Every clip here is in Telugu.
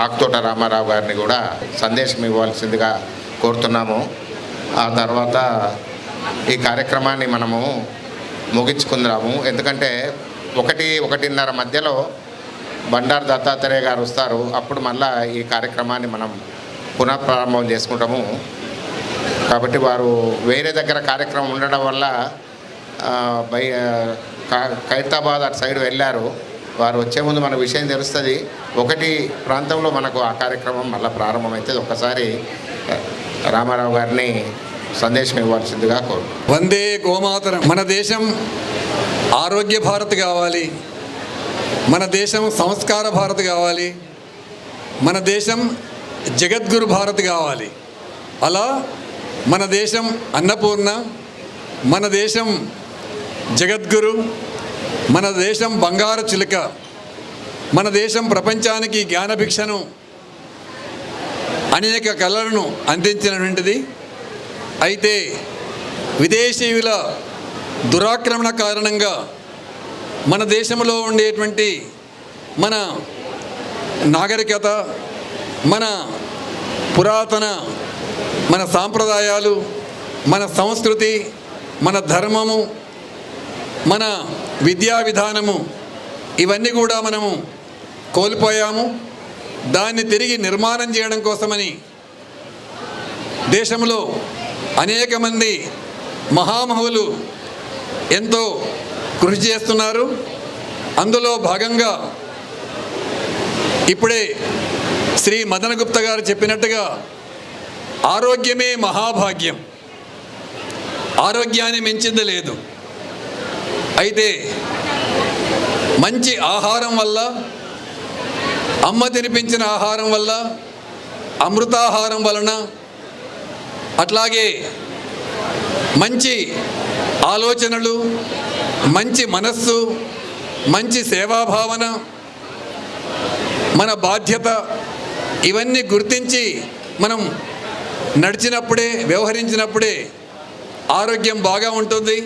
ఆకుతోట రామారావు గారిని కూడా సందేశం ఇవ్వాల్సిందిగా కోరుతున్నాము. ఆ తర్వాత ఈ కార్యక్రమాన్ని మనము ముగించుకుందాము. ఎందుకంటే 1-1:30 మధ్యలో బండారు దత్తాత్రేయ గారు వస్తారు. అప్పుడు మళ్ళీ ఈ కార్యక్రమాన్ని మనం పునఃప్రారంభం చేసుకుంటాము. కాబట్టి వారు వేరే దగ్గర కార్యక్రమం ఉండడం వల్ల ఖైరతాబాద్ అటు సైడ్ వెళ్ళారు. వారు వచ్చే ముందు మన విషయం తెలుస్తుంది. 1 ప్రాంతంలో మనకు ఆ కార్యక్రమం మళ్ళీ ప్రారంభమవుతుంది. ఒక్కసారి రామారావు గారిని సందేశం ఇవ్వాల్సిందిగా కోరు. వందే గోమాతరం. మన దేశం ఆరోగ్య భారత్ కావాలి, మన దేశం సంస్కార భారత్ కావాలి, మన దేశం జగద్గురు భారత్ కావాలి. అలా మన దేశం అన్నపూర్ణ, మన దేశం జగద్గురు, మన దేశం బంగారు చిలుక, మన దేశం ప్రపంచానికి జ్ఞానభిక్షను అనేక కళలను అందించినటువంటిది. అయితే విదేశీయుల దురాక్రమణ కారణంగా మన దేశంలో ఉండేటువంటి మన నాగరికత, మన పురాతన మన సాంప్రదాయాలు, మన సంస్కృతి, మన ధర్మము, మన విద్యా విధానము ఇవన్నీ కూడా మనము కోల్పోయాము. దాన్ని తిరిగి నిర్మాణం చేయడం కోసమని దేశంలో అనేక మంది మహామహులు ఎంతో కృషి చేస్తున్నారు. అందులో భాగంగా ఇప్పుడే శ్రీ మదన గుప్తా గారు చెప్పినట్టుగా ఆరోగ్యమే మహాభాగ్యం, ఆరోగ్యాన్ని మించింది లేదు. అయితే మంచి ఆహారం వల్ల, అమ్మ తినిపించిన ఆహారం వల్ల, అమృతాహారం వలన, అట్లాగే మంచి ఆలోచనలు, మంచి మనస్సు, మంచి సేవాభావన, మన బాధ్యత ఇవన్నీ గుర్తించి మనం నడిచినప్పుడే, వ్యవహరించినప్పుడే ఆరోగ్యం బాగా ఉంటుంది.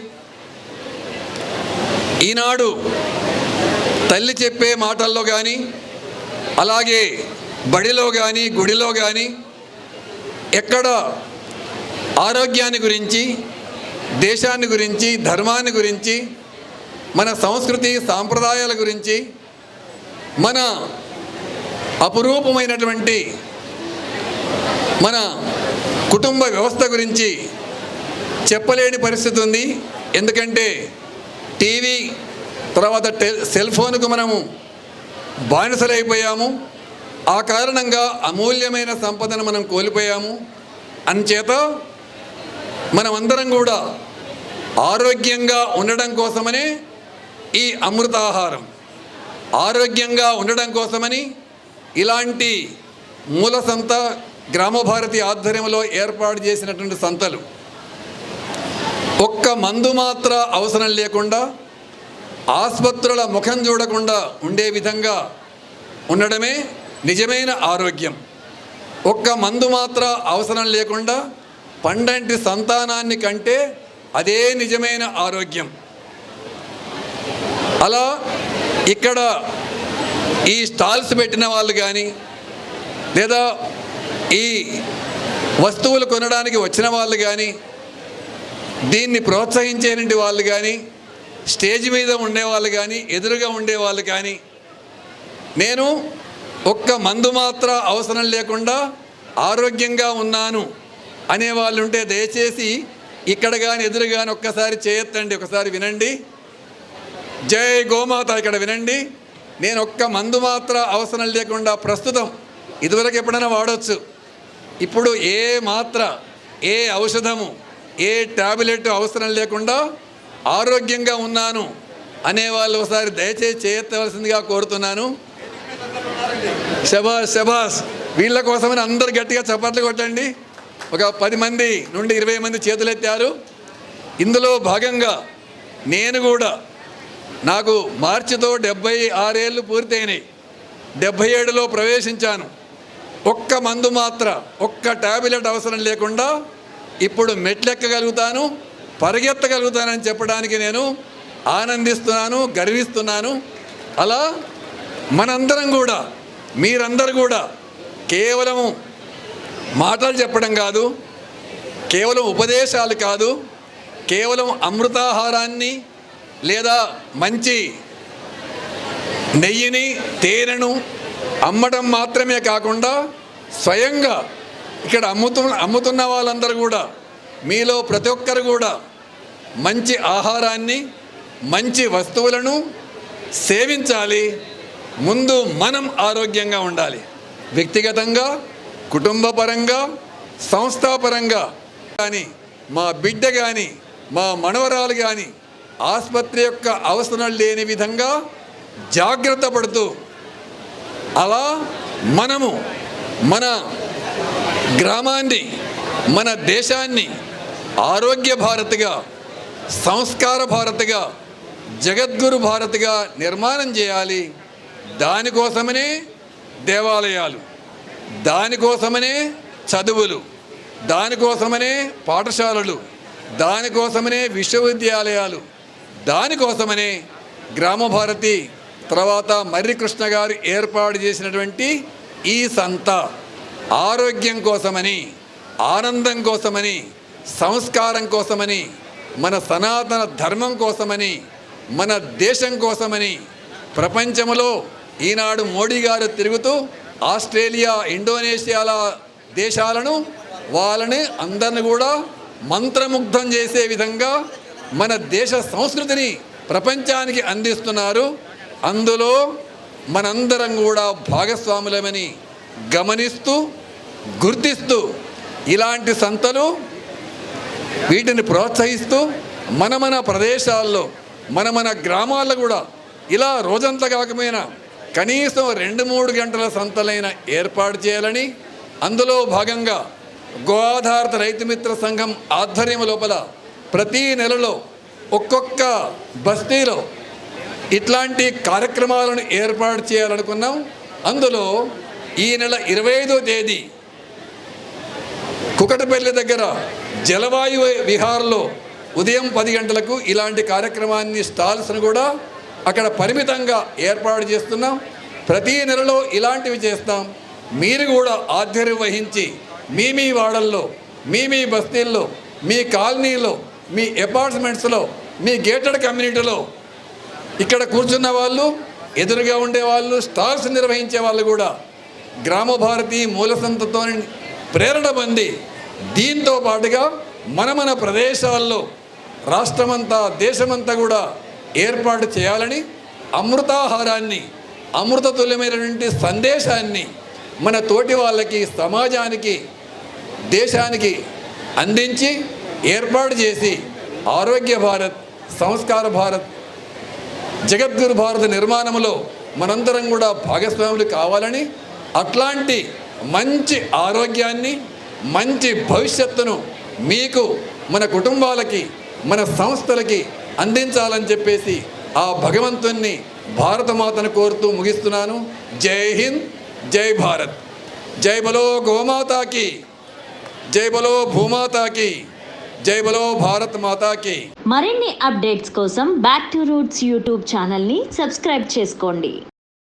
ఈనాడు తల్లి చెప్పే మాటల్లో కానీ, అలాగే బడిలో కానీ, గుడిలో కానీ ఎక్కడ ఆరోగ్యాన్ని గురించి, దేశాన్ని గురించి, ధర్మాన్ని గురించి, మన సంస్కృతి సాంప్రదాయాల గురించి, మన అపురూపమైనటువంటి మన కుటుంబ వ్యవస్థ గురించి చెప్పలేని పరిస్థితి ఉంది. ఎందుకంటే టీవీ తర్వాత సెల్ ఫోన్కు మనము బానిసలైపోయాము. ఆ కారణంగా అమూల్యమైన సంపదను మనం కోల్పోయాము. అందుచేత మనమందరం కూడా ఆరోగ్యంగా ఉండడం కోసమనే ఈ అమృతాహారం, ఆరోగ్యంగా ఉండడం కోసమని ఇలాంటి మూల సంత గ్రామభారతి ఆధ్వర్యంలో ఏర్పాటు చేసినటువంటి సంతలు. ఒక్క మందు మాత్ర అవసరం లేకుండా, ఆసుపత్రుల ముఖం చూడకుండా ఉండే విధంగా ఉండడమే నిజమైన ఆరోగ్యం. ఒక్క మందు మాత్ర అవసరం లేకుండా పండంటి సంతానాన్ని కంటే అదే నిజమైన ఆరోగ్యం. అలా ఇక్కడ ఈ స్టాల్స్ పెట్టిన వాళ్ళు కానీ, లేదా ఈ వస్తువులు కొనడానికి వచ్చిన వాళ్ళు కానీ, దీన్ని ప్రోత్సహించేటువంటి వాళ్ళు కానీ, స్టేజ్ మీద ఉండేవాళ్ళు కానీ, ఎదురుగా ఉండేవాళ్ళు కానీ, నేను ఒక్క మందు మాత్ర అవసరం లేకుండా ఆరోగ్యంగా ఉన్నాను అనేవాళ్ళు ఉంటే దయచేసి ఇక్కడ కానీ ఎదురు కానీ ఒక్కసారి చేయొద్దండి, ఒకసారి వినండి. జై గోమాత ఇక్కడ వినండి. నేను ఒక్క మందు మాత్ర అవసరం లేకుండా ప్రస్తుతం, ఇదివరకు ఎప్పుడైనా వాడవచ్చు, ఇప్పుడు ఏ మాత్ర, ఏ ఔషధము, ఏ ట్యాబ్లెట్ అవసరం లేకుండా ఆరోగ్యంగా ఉన్నాను అనేవాళ్ళు ఒకసారి దయచేసి చేయవలసిందిగా కోరుతున్నాను. శబాస్ శబాస్. వీళ్ళ కోసమని అందరు గట్టిగా చప్పట్లు కొట్టండి. ఒక 10 మంది నుండి 20 మంది చేతులెత్తారు. ఇందులో భాగంగా నేను కూడా, నాకు మార్చితో 76 ఏళ్ళు పూర్తయినాయి. 77లో ప్రవేశించాను. ఒక్క మందు మాత్ర, ఒక్క ట్యాబ్లెట్ అవసరం లేకుండా ఇప్పుడు మెట్లెక్కగలుగుతాను, పరిగెత్తగలుగుతానని చెప్పడానికి నేను ఆనందిస్తున్నాను, గర్విస్తున్నాను. అలా మనందరం కూడా, మీరందరూ కూడా కేవలము మాటలు చెప్పడం కాదు, కేవలం ఉపదేశాలు కాదు, కేవలం అమృతాహారాన్ని లేదా మంచి నెయ్యిని తేనెను అమ్మటం మాత్రమే కాకుండా స్వయంగా ఇక్కడ అమ్ముతున్న వాళ్ళందరూ కూడా మీలో ప్రతి ఒక్కరు కూడా మంచి ఆహారాన్ని మంచి వస్తువులను సేవించాలి. ముందు మనం ఆరోగ్యంగా ఉండాలి. వ్యక్తిగతంగా, కుటుంబపరంగా, సంస్థాపరంగా. కానీ మా బిడ్డ కానీ మా మనవరాలు కానీ ఆసుపత్రి యొక్క అవసరం లేని విధంగా జాగ్రత్త పడుతూ అలా మనము మన గ్రామాన్ని మన దేశాన్ని ఆరోగ్య భారత్గా, సంస్కార భారత్గా, జగద్గురు భారత్గా నిర్మాణం చేయాలి. దానికోసమనే దేవాలయాలు, దానికోసమనే చదువులు, దానికోసమనే పాఠశాలలు, దానికోసమనే విశ్వవిద్యాలయాలు, దానికోసమనే గ్రామభారతి తర్వాత మర్రి కృష్ణ గారు ఏర్పాటు చేసినటువంటి ఈ సంత ఆరోగ్యం కోసమని, ఆనందం కోసమని, సంస్కారం కోసమని, మన సనాతన ధర్మం కోసమని, మన దేశం కోసమని ప్రపంచంలో ఈనాడు మోడీ గారు తిరుగుతూ ఆస్ట్రేలియా, ఇండోనేషియాల దేశాలను వాళ్ళని అందరిని కూడా మంత్రముగ్ధం చేసే విధంగా మన దేశ సంస్కృతిని ప్రపంచానికి అందిస్తున్నారు. అందులో మనందరం కూడా భాగస్వాములమని గమనిస్తూ గుర్తిస్తూ ఇలాంటి సంతలు వీటిని ప్రోత్సహిస్తూ మన ప్రదేశాల్లో మన గ్రామాల్లో కూడా ఇలా రోజంతా కాకపోయినా కనీసం 2-3 గంటల సంతలైన ఏర్పాటు చేయాలని, అందులో భాగంగా గో ఆధారిత రైతు మిత్ర సంఘం ఆధ్వర్యం లోపల ప్రతీ నెలలో ఒక్కొక్క బస్తీలో ఇట్లాంటి కార్యక్రమాలను ఏర్పాటు చేయాలనుకున్నాం. అందులో ఈ నెల 25వ తేదీ కుకటపల్లి దగ్గర జలవాయు విహార్లో ఉదయం 10 గంటలకు ఇలాంటి కార్యక్రమాన్ని స్టాల్స్ను కూడా అక్కడ పరిమితంగా ఏర్పాటు చేస్తున్నాం. ప్రతీ నెలలో ఇలాంటివి చేస్తాం. మీరు కూడా ఆధ్వర్యం వహించి మీ వాడల్లో, మీ బస్తీల్లో, మీ కాలనీలో, మీ అపార్ట్మెంట్స్లో, మీ గేటెడ్ కమ్యూనిటీలో ఇక్కడ కూర్చున్న వాళ్ళు, ఎదురుగా ఉండేవాళ్ళు, స్టాల్స్ నిర్వహించే వాళ్ళు కూడా గ్రామభారతి మూలసంతతో ప్రేరణ పొంది దీంతో పాటుగా మన ప్రదేశాల్లో రాష్ట్రమంతా దేశమంతా కూడా ఏర్పాటు చేయాలని, అమృతాహారాన్ని, అమృతతుల్యమైనటువంటి సందేశాన్ని మన తోటి వాళ్ళకి, సమాజానికి, దేశానికి అందించి ఏర్పాటు చేసి ఆరోగ్య భారత్, సంస్కార భారత్, జగద్గురు భారత నిర్మాణంలో మనందరం కూడా భాగస్వాములు కావాలని, అట్లాంటి మంచి ఆరోగ్యాన్ని, మంచి భవిష్యత్తును మీకు, మన కుటుంబాలకి, మన సంస్థలకి అందించాలని చెప్పేసి ఆ భగవంతుణ్ణి, భారతమాతను కోరుతూ ముగిస్తున్నాను. జై హింద్, జై భారత్. జై బలో గోమాతాకి, జై బలో భూమాతాకి, జై బలో భారత్ మాతాకి. మరిన్ని అప్డేట్స్ కోసం బ్యాక్ టు రూట్స్ యూట్యూబ్ ఛానల్ని సబ్స్క్రైబ్ చేసుకోండి.